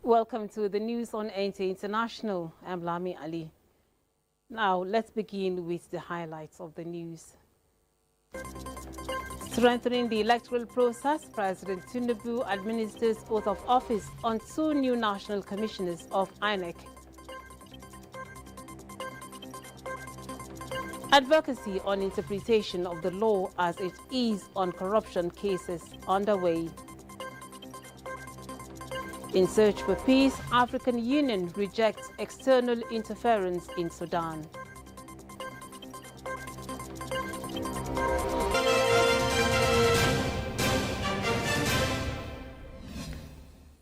Welcome to the news on NTA International. I'm Lami Ali. Now, let's begin with the highlights of the news. Strengthening the electoral process, President Tinubu administers oath of office on 2 new national commissioners of INEC. Advocacy on interpretation of the law as it is on corruption cases underway. In search for peace, African Union rejects external interference in Sudan.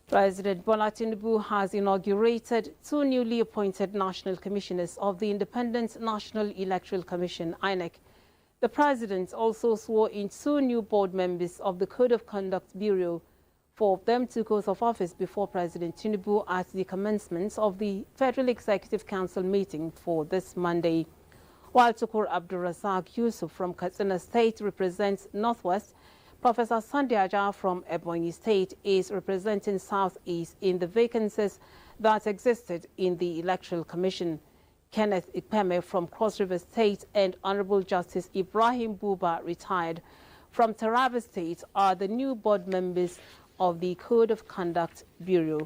President Bola Tinubu has inaugurated 2 newly appointed national commissioners of the Independent National Electoral Commission, INEC. The president also swore in 2 new board members of the Code of Conduct Bureau. 4 of them took oath of office before President Tinubu at the commencement of the Federal Executive Council meeting for this Monday. While Tukur Abdulrazak Yusuf from Katsina State represents Northwest, Professor Sunday Aja from Ebonyi State is representing Southeast in the vacancies that existed in the Electoral Commission. Kenneth Ikpeme from Cross River State and Honorable Justice Ibrahim Buba, retired from Taraba State, are the new board members of the Code of Conduct Bureau.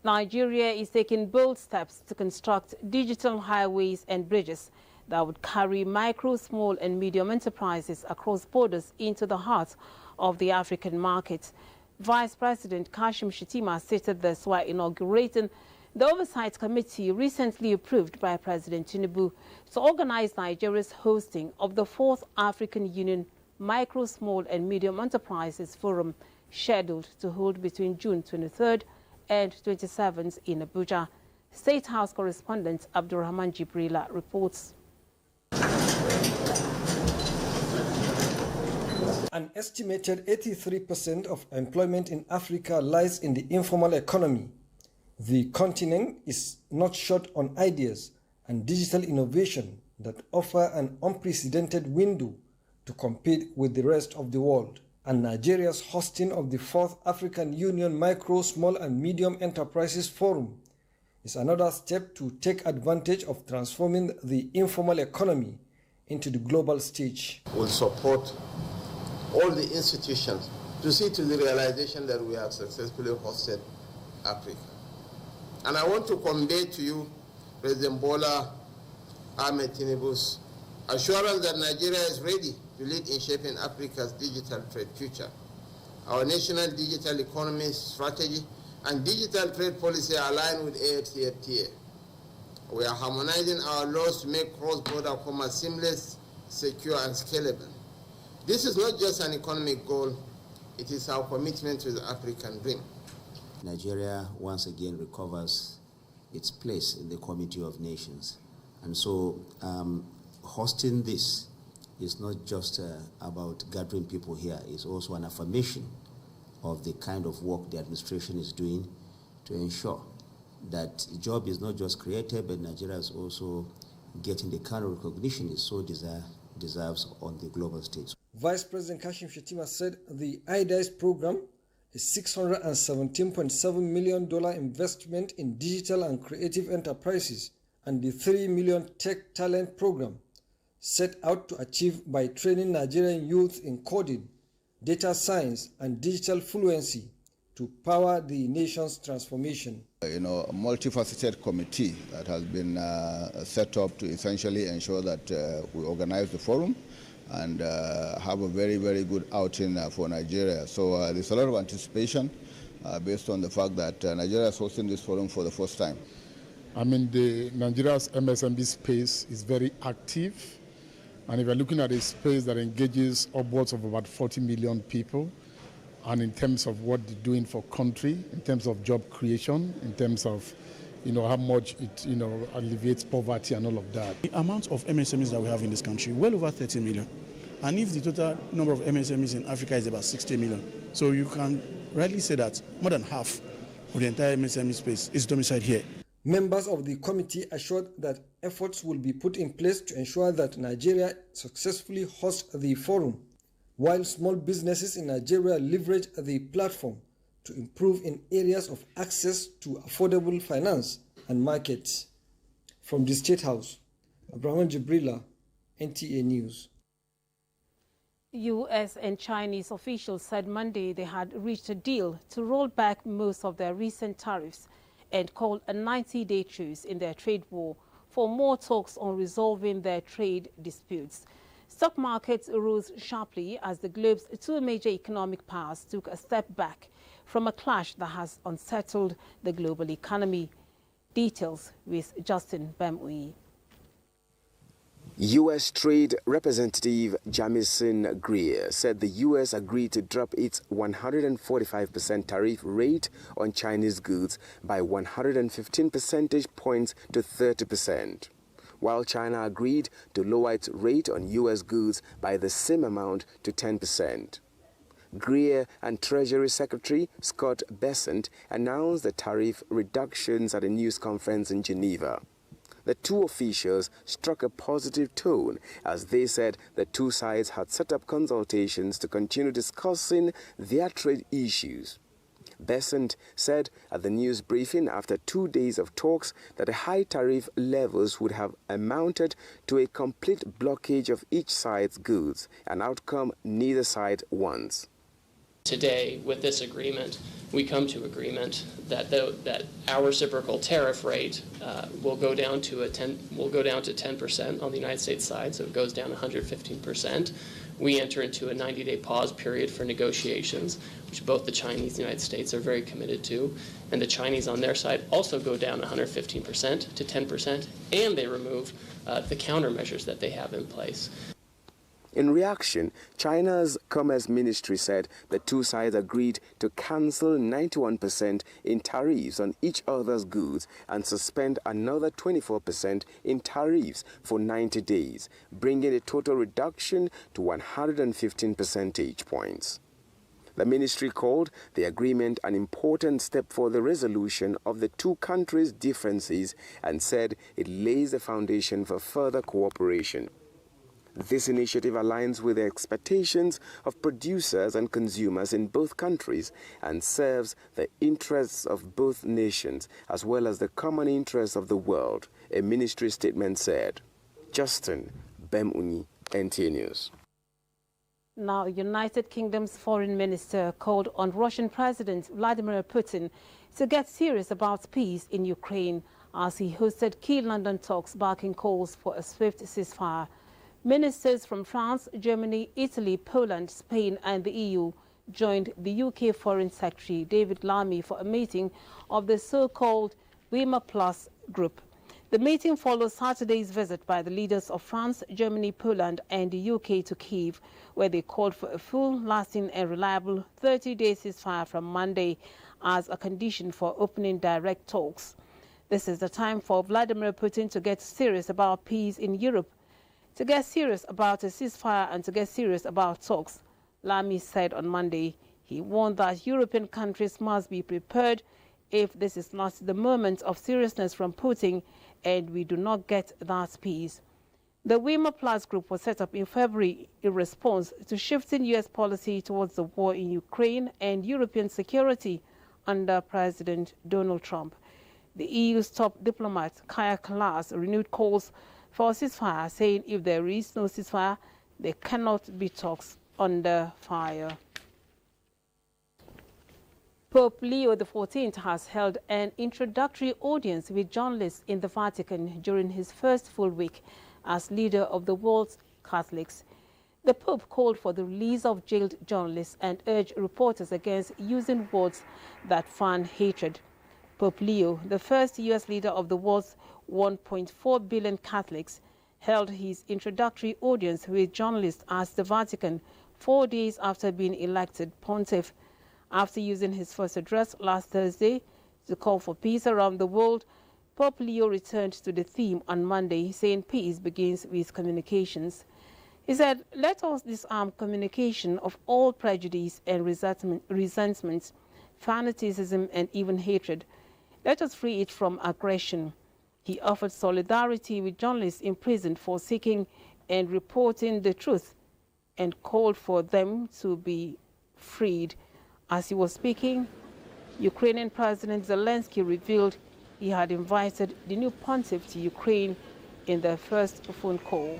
Nigeria is taking bold steps to construct digital highways and bridges that would carry micro, small and medium enterprises across borders into the heart of the African market. Vice President Kashim Shettima stated this while inaugurating the Oversight Committee recently approved by President Tinubu to organize Nigeria's hosting of the 4th African Union Micro, Small and Medium Enterprises Forum, scheduled to hold between June 23rd and 27th in Abuja. State House correspondent Abdurrahman Jibrila reports. An estimated 83% of employment in Africa lies in the informal economy. The continent is not short on ideas and digital innovation that offer an unprecedented window to compete with the rest of the world. And Nigeria's hosting of the 4th African Union Micro, Small and Medium Enterprises Forum is another step to take advantage of transforming the informal economy into the global stage. We'll support all the institutions to see to the realization that we have successfully hosted Africa. And I want to convey to you President Bola Ahmed Tinubu's assurance that Nigeria is ready to lead in shaping Africa's digital trade future. Our national digital economy strategy and digital trade policy are aligned with AfCFTA. We are harmonizing our laws to make cross-border commerce seamless, secure, and scalable. This is not just an economic goal, it is our commitment to the African dream. Nigeria once again recovers its place in the Community of Nations. And so hosting this is not just about gathering people here, it's also an affirmation of the kind of work the administration is doing to ensure that the job is not just created, but Nigeria is also getting the kind of recognition it so deserves on the global stage. Vice President Kashim Shettima said the IDICE program, a $617.7 million investment in digital and creative enterprises, and the $3 million Tech Talent program, set out to achieve by training Nigerian youth in coding, data science, and digital fluency to power the nation's transformation. A multifaceted committee that has been set up to essentially ensure that we organize the forum and have a very, very good outing for Nigeria. So there's a lot of anticipation based on the fact that Nigeria is hosting this forum for the first time. I mean, Nigeria's MSME space is very active. And if you're looking at a space that engages upwards of about 40 million people, and in terms of what they're doing for country, in terms of job creation, in terms of how much it alleviates poverty and all of that. The amount of MSMEs that we have in this country, well over 30 million. And if the total number of MSMEs in Africa is about 60 million, so you can rightly say that more than half of the entire MSME space is domiciled here. Members of the committee assured that efforts will be put in place to ensure that Nigeria successfully hosts the forum, while small businesses in Nigeria leverage the platform to improve in areas of access to affordable finance and markets. From the State House, Abraham Jibrila, NTA News. U.S. and Chinese officials said Monday they had reached a deal to roll back most of their recent tariffs and called a 90-day truce in their trade war for more talks on resolving their trade disputes. Stock markets rose sharply as the globe's two major economic powers took a step back from a clash that has unsettled the global economy. Details with Justin Bemui. U.S. Trade Representative Jamison Greer said the U.S. agreed to drop its 145% tariff rate on Chinese goods by 115 percentage points to 30%, while China agreed to lower its rate on U.S. goods by the same amount to 10%. Greer and Treasury Secretary Scott Bessent announced the tariff reductions at a news conference in Geneva. The two officials struck a positive tone as they said the two sides had set up consultations to continue discussing their trade issues. Bessent said at the news briefing after 2 days of talks that the high tariff levels would have amounted to a complete blockage of each side's goods, an outcome neither side wants. Today, with this agreement, we come to agreement that our reciprocal tariff rate will go down to 10% on the United States side, so it goes down 115%. We enter into a 90-day pause period for negotiations, which both the Chinese and the United States are very committed to, and the Chinese on their side also go down 115% to 10%, and they remove the countermeasures that they have in place. In reaction, China's Commerce Ministry said the two sides agreed to cancel 91% in tariffs on each other's goods and suspend another 24% in tariffs for 90 days, bringing a total reduction to 115 percentage points. The ministry called the agreement an important step for the resolution of the two countries' differences and said it lays the foundation for further cooperation. This initiative aligns with the expectations of producers and consumers in both countries and serves the interests of both nations as well as the common interests of the world, a ministry statement said. Justin Bemuni, NTA News. Now, United Kingdom's foreign minister called on Russian President Vladimir Putin to get serious about peace in Ukraine as he hosted key London talks backing calls for a swift ceasefire. Ministers from France, Germany, Italy, Poland, Spain and the EU joined the UK Foreign Secretary David Lammy for a meeting of the so-called Weimar Plus group. The meeting follows Saturday's visit by the leaders of France, Germany, Poland and the UK to Kyiv, where they called for a full, lasting and reliable 30-day ceasefire from Monday as a condition for opening direct talks. This is the time for Vladimir Putin to get serious about peace in Europe, to get serious about a ceasefire and to get serious about talks, Lamy said on Monday. He warned that European countries must be prepared if this is not the moment of seriousness from Putin and we do not get that peace. The Weimar Plus group was set up in February in response to shifting U.S. policy towards the war in Ukraine and European security under President Donald Trump. The EU's top diplomat, Kaja Kallas, renewed calls for a ceasefire, saying if there is no ceasefire, there cannot be talks under fire. Pope Leo XIV has held an introductory audience with journalists in the Vatican during his first full week as leader of the world's Catholics. The Pope called for the release of jailed journalists and urged reporters against using words that fan hatred. Pope Leo, the first U.S. leader of the world's 1.4 billion Catholics, held his introductory audience with journalists at the Vatican 4 days after being elected pontiff. After using his first address last Thursday to call for peace around the world, Pope Leo returned to the theme on Monday, saying peace begins with communications. He said, "Let us disarm communication of all prejudice and resentment, fanaticism and even hatred. Let us free it from aggression." He offered solidarity with journalists imprisoned for seeking and reporting the truth and called for them to be freed. As he was speaking Ukrainian President Zelensky revealed he had invited the new pontiff to Ukraine in their first phone call.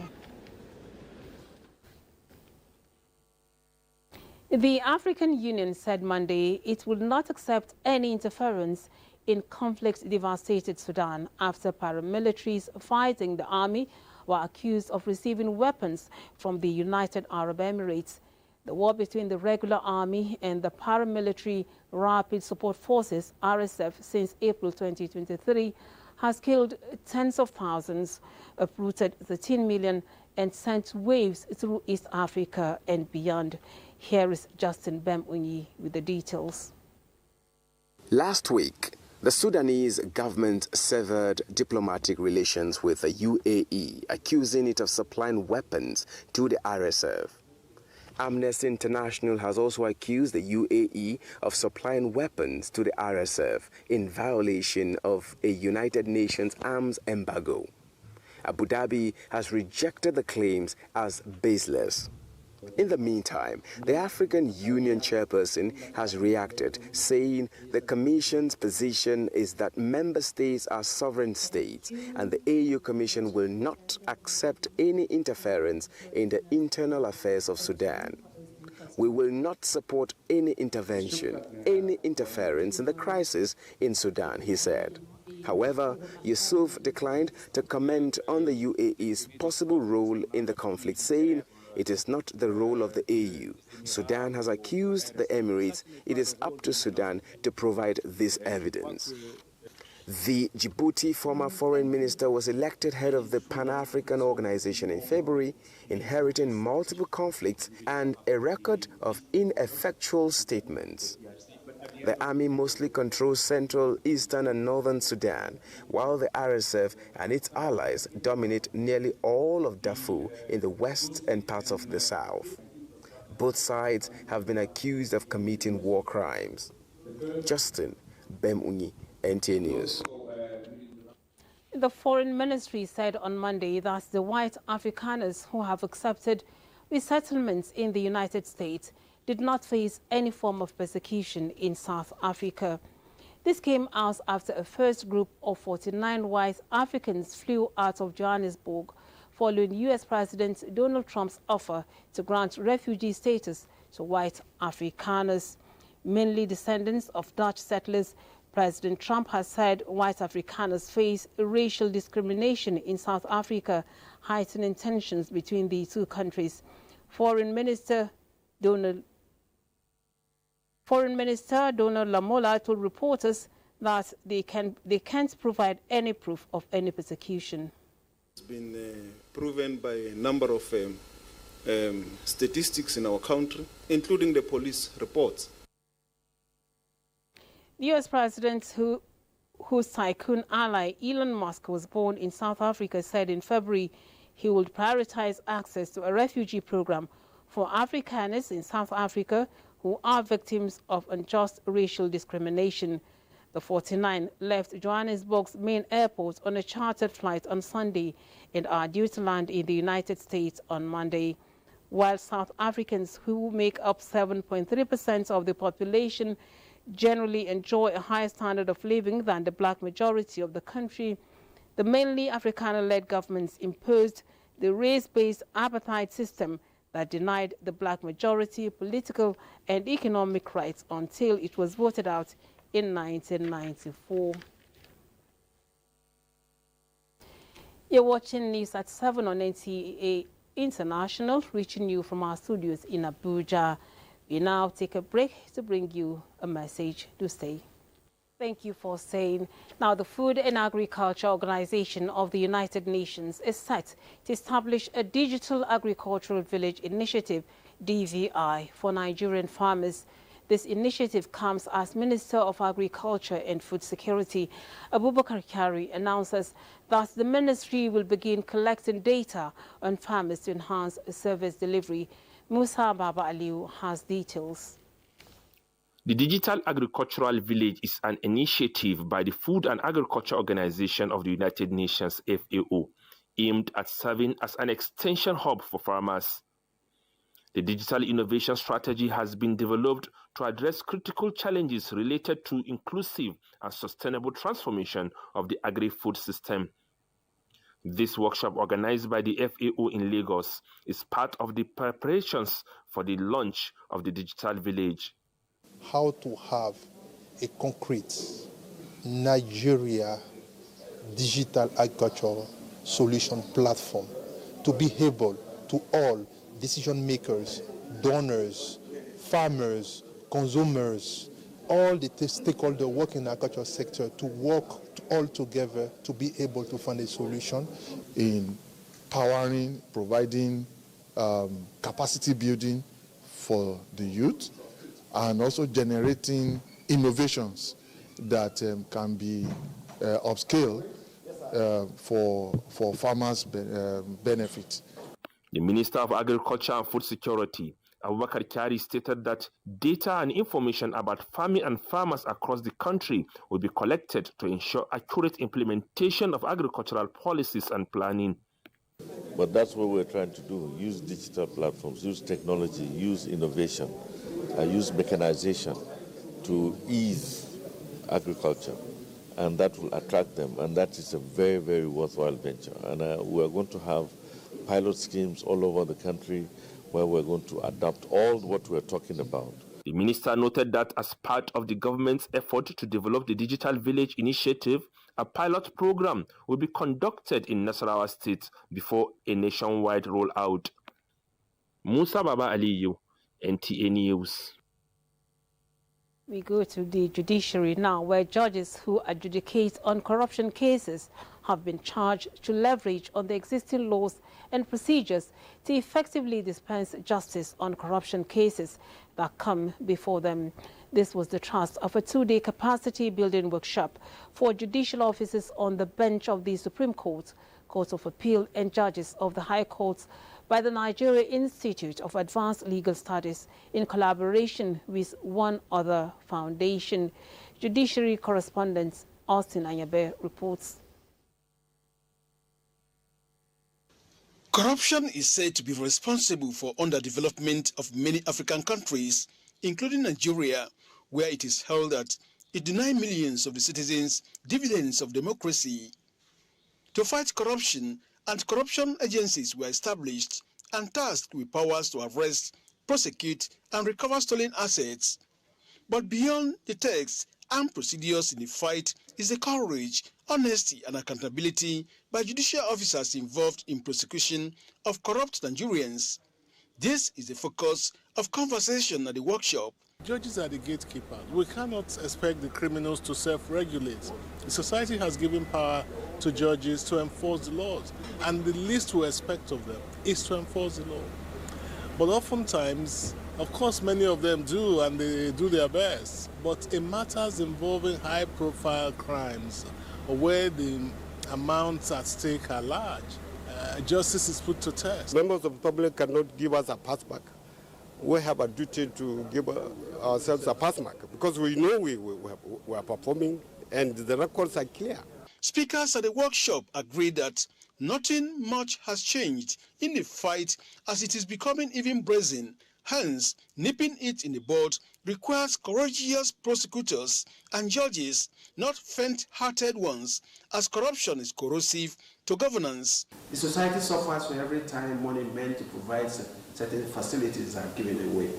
The African Union said Monday it would not accept any interference in conflict-devastated Sudan after paramilitaries fighting the army were accused of receiving weapons from the United Arab Emirates. The war between the regular army and the paramilitary Rapid Support Forces, RSF, since April 2023 has killed tens of thousands, uprooted 13 million, and sent waves through East Africa and beyond. Here is Justin Bemunyi with the details. Last week, the Sudanese government severed diplomatic relations with the UAE, accusing it of supplying weapons to the RSF. Amnesty International has also accused the UAE of supplying weapons to the RSF in violation of a United Nations arms embargo. Abu Dhabi has rejected the claims as baseless. In the meantime, the African Union chairperson has reacted, saying the Commission's position is that member states are sovereign states and the AU Commission will not accept any interference in the internal affairs of Sudan. We will not support any intervention, any interference in the crisis in Sudan, he said. However, Yusuf declined to comment on the UAE's possible role in the conflict, saying it is not the role of the AU. Sudan has accused the Emirates. It is up to Sudan to provide this evidence. The Djibouti former foreign minister was elected head of the Pan-African organization in February, inheriting multiple conflicts and a record of ineffectual statements. The army mostly controls central, eastern and northern Sudan, while the RSF and its allies dominate nearly all of Darfur in the west and parts of the south. Both sides have been accused of committing war crimes. Justin Bemunyi, NTA News. The Foreign Ministry said on Monday that the white Afrikaners who have accepted resettlements in the United States did not face any form of persecution in South Africa. This came out after a first group of 49 white Africans flew out of Johannesburg following U.S. President Donald Trump's offer to grant refugee status to white Afrikaners. Mainly descendants of Dutch settlers, President Trump has said white Afrikaners face racial discrimination in South Africa, heightening tensions between the two countries. Foreign Minister Donald Lamola told reporters that they can't provide any proof of any persecution. It's been proven by a number of statistics in our country, including the police reports. The U.S. president, whose tycoon ally Elon Musk was born in South Africa, said in February he would prioritize access to a refugee program for Afrikaners in South Africa who are victims of unjust racial discrimination. The 49 left Johannesburg's main airport on a chartered flight on Sunday and are due to land in the United States on Monday. While South Africans, who make up 7.3% of the population, generally enjoy a higher standard of living than the black majority of the country, the mainly Afrikaner-led governments imposed the race-based apartheid system that denied the black majority political and economic rights until it was voted out in 1994. You're watching news at 7 on NTA International, reaching you from our studios in Abuja. We now take a break to bring you a message. Do stay. Thank you for staying. Now, the Food and Agriculture Organization of the United Nations is set to establish a digital agricultural village initiative, DVI, for Nigerian farmers. This initiative comes as Minister of Agriculture and Food Security, Abubakar Kyari, announces that the ministry will begin collecting data on farmers to enhance service delivery. Musa Baba Aliu has details. The Digital Agricultural Village is an initiative by the Food and Agriculture Organization of the United Nations, FAO, aimed at serving as an extension hub for farmers. The digital innovation strategy has been developed to address critical challenges related to inclusive and sustainable transformation of the agri-food system. This workshop, organized by the FAO in Lagos, is part of the preparations for the launch of the digital village. How to have a concrete Nigeria digital agricultural solution platform to be able to all decision makers, donors, farmers, consumers, all the stakeholders working in the agricultural sector to work all together to be able to find a solution in powering, providing capacity building for the youth, and also generating innovations that can be upscaled for farmers' benefit. The Minister of Agriculture and Food Security, Abubakar Kyari, stated that data and information about farming and farmers across the country will be collected to ensure accurate implementation of agricultural policies and planning. But that's what we're trying to do: use digital platforms, use technology, use innovation, use mechanization to ease agriculture, and that will attract them, and that is a very, very worthwhile venture. And we're going to have pilot schemes all over the country where we're going to adopt all what we're talking about. The minister noted that as part of the government's effort to develop the Digital Village initiative, a pilot program will be conducted in Nasarawa State before a nationwide rollout. Musa Baba Aliyu, NTA News. We go to the judiciary now, where judges who adjudicate on corruption cases have been charged to leverage on the existing laws and procedures to effectively dispense justice on corruption cases that come before them. This was the thrust of a two-day capacity building workshop for judicial officers on the bench of the Supreme Court, Court of Appeal and judges of the High Courts by the Nigerian Institute of Advanced Legal Studies in collaboration with one other foundation. Judiciary correspondent Austin Anyabe reports. Corruption is said to be responsible for underdevelopment of many African countries, including Nigeria, where it is held that it denies millions of the citizens dividends of democracy. To fight corruption, anti-corruption agencies were established and tasked with powers to arrest, prosecute, and recover stolen assets. But beyond the text and procedures in the fight is the courage, honesty, and accountability by judicial officers involved in prosecution of corrupt Nigerians. This is the focus of conversation at the workshop. Judges are the gatekeepers. We cannot expect the criminals to self-regulate. The society has given power to judges to enforce the laws, and the least we expect of them is to enforce the law. But oftentimes, of course, many of them do, and they do their best. But in matters involving high-profile crimes, or where the amounts at stake are large, justice is put to test. Members of the public cannot give us a pass mark. We have a duty to give ourselves a pass mark because we know we are performing and the records are clear. Speakers at the workshop agreed that nothing much has changed in the fight as it is becoming even brazen. Hence, nipping it in the bud requires courageous prosecutors and judges, not faint-hearted ones, as corruption is corrosive to governance. The society suffers for every time money meant to provide certain facilities are given away.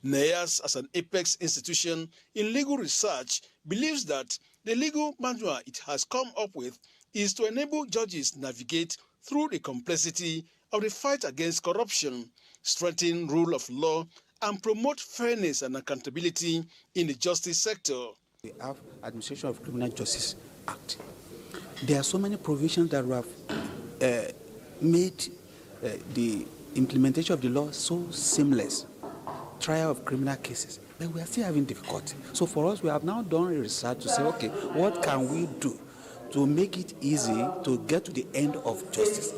NEAS, as an apex institution in legal research, believes that the legal manual it has come up with is to enable judges navigate through the complexity of the fight against corruption, strengthen rule of law, and promote fairness and accountability in the justice sector. We have Administration of Criminal Justice Act. There are so many provisions that have made the implementation of the law so seamless. Trial of criminal cases, but we are still having difficulty. So for us, we have now done a research to say, okay, what can we do to make it easy to get to the end of justice?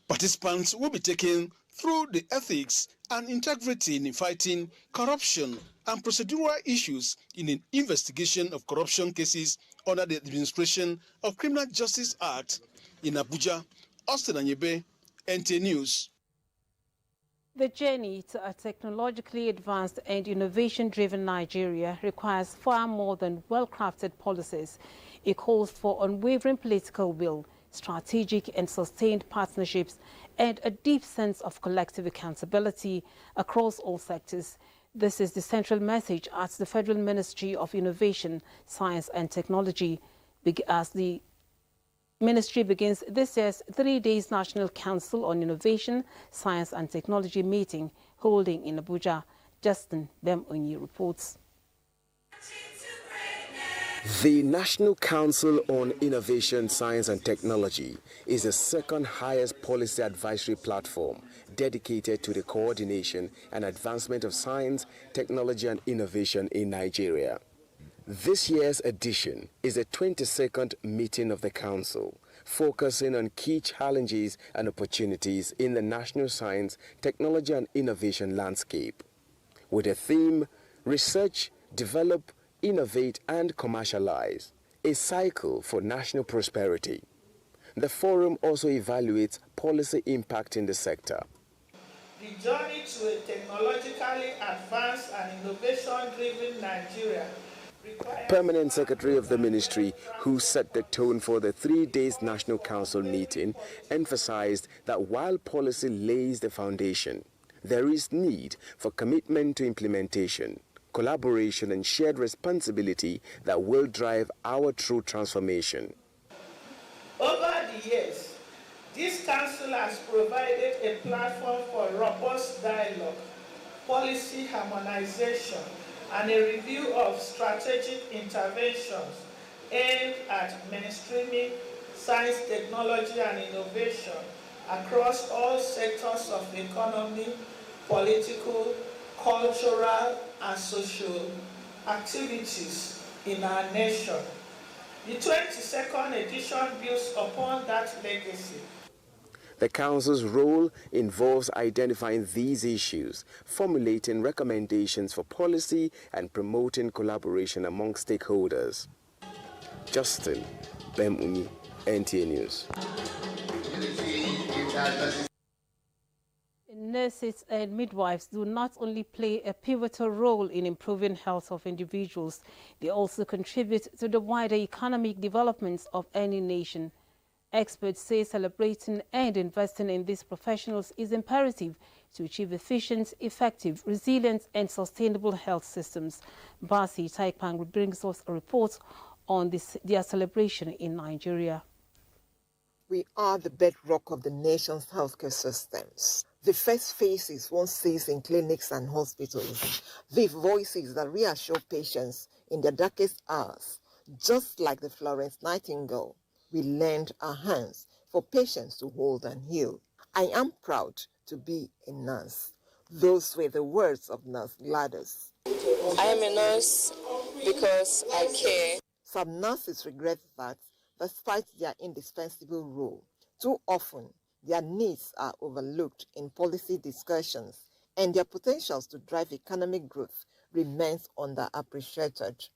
Participants will be taken through the ethics and integrity in fighting corruption and procedural issues in the investigation of corruption cases under the Administration of Criminal Justice Act. In Abuja, Austin Anyebe, NTA News. The journey to a technologically advanced and innovation-driven Nigeria requires far more than well-crafted policies. It calls for unwavering political will, strategic and sustained partnerships, and a deep sense of collective accountability across all sectors. This is the central message at the Federal Ministry of Innovation, Science and Technology, as the Ministry begins this year's 3 days National Council on Innovation, Science and Technology meeting holding in Abuja. Justin Bemunyi reports. The National Council on Innovation, Science and Technology is the second highest policy advisory platform dedicated to the coordination and advancement of science, technology and innovation in Nigeria. This year's edition is the 22nd meeting of the Council, focusing on key challenges and opportunities in the national science, technology and innovation landscape, with the theme, Research, Develop, Innovate and Commercialize, a cycle for national prosperity. The forum also evaluates policy impact in the sector. The journey to a technologically advanced and innovation-driven Nigeria. Permanent Secretary of the Ministry, who set the tone for the 3 days National Council meeting, emphasized that while policy lays the foundation, there is need for commitment to implementation, collaboration and shared responsibility that will drive our true transformation. Over the years, this council has provided a platform for robust dialogue, policy harmonization, and a review of strategic interventions aimed at mainstreaming science, technology, and innovation across all sectors of the economy, political, cultural, and social activities in our nation. The 22nd edition builds upon that legacy. The Council's role involves identifying these issues, formulating recommendations for policy, and promoting collaboration among stakeholders. Justin Bemunyi, NTA News. Nurses and midwives do not only play a pivotal role in improving health of individuals, they also contribute to the wider economic developments of any nation. Experts say celebrating and investing in these professionals is imperative to achieve efficient, effective, resilient and sustainable health systems. Basi Taikpang brings us a report on their celebration in Nigeria. We are the bedrock of the nation's healthcare systems. The first faces one sees in clinics and hospitals. The voices that reassure patients in their darkest hours, just like the Florence Nightingale. We lend our hands for patients to hold and heal. I am proud to be a nurse. Those were the words of Nurse Gladys. I am a nurse because I care. Some nurses regret that, despite their indispensable role, too often their needs are overlooked in policy discussions and their potentials to drive economic growth remains underappreciated.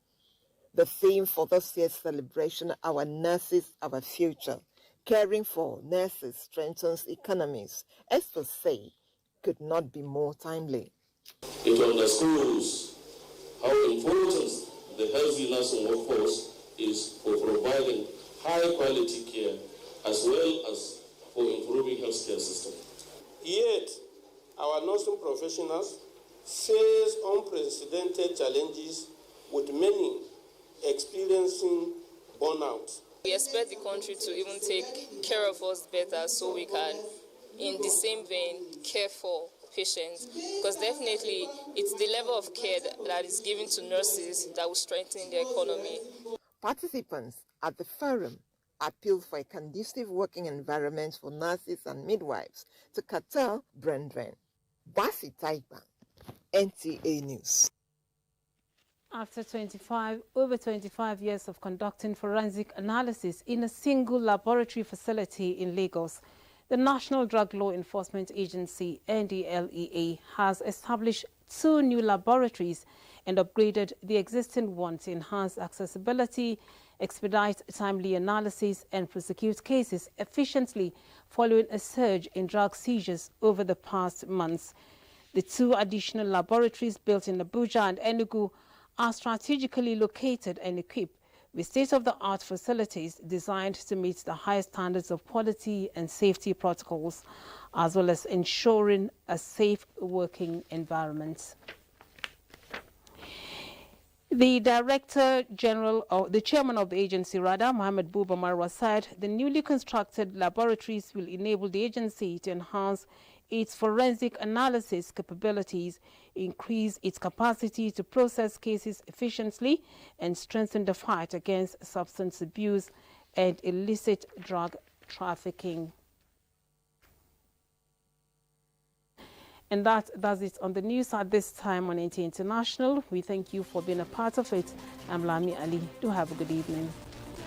The theme for this year's celebration, Our Nurses, Our Future, caring for nurses strengthens economies, experts say, could not be more timely. It underscores how important the healthy nursing workforce is for providing high-quality care as well as for improving healthcare system. Yet, our nursing professionals face unprecedented challenges, with many experiencing burnout. We expect the country to even take care of us better so we can, in the same vein, care for patients. Because definitely it's the level of care that is given to nurses that will strengthen the economy. Participants at the forum appealed for a conducive working environment for nurses and midwives to curtail brain drain. Basi Taipa, NTA News. After over 25 years of conducting forensic analysis in a single laboratory facility in Lagos, the National Drug Law Enforcement Agency, NDLEA, has established 2 new laboratories and upgraded the existing one to enhance accessibility, expedite timely analysis, and prosecute cases efficiently following a surge in drug seizures over the past months. The 2 additional laboratories built in Abuja and Enugu are strategically located and equipped with state-of-the-art facilities designed to meet the highest standards of quality and safety protocols, as well as ensuring a safe working environment. The chairman of the agency, Mohammed Buba Marwa, said the newly constructed laboratories will enable the agency to enhance its forensic analysis capabilities, increase its capacity to process cases efficiently, and strengthen the fight against substance abuse and illicit drug trafficking. And that does it on the news at this time on NTA International. We thank you for being a part of it. I'm Lami Ali. Do have a good evening.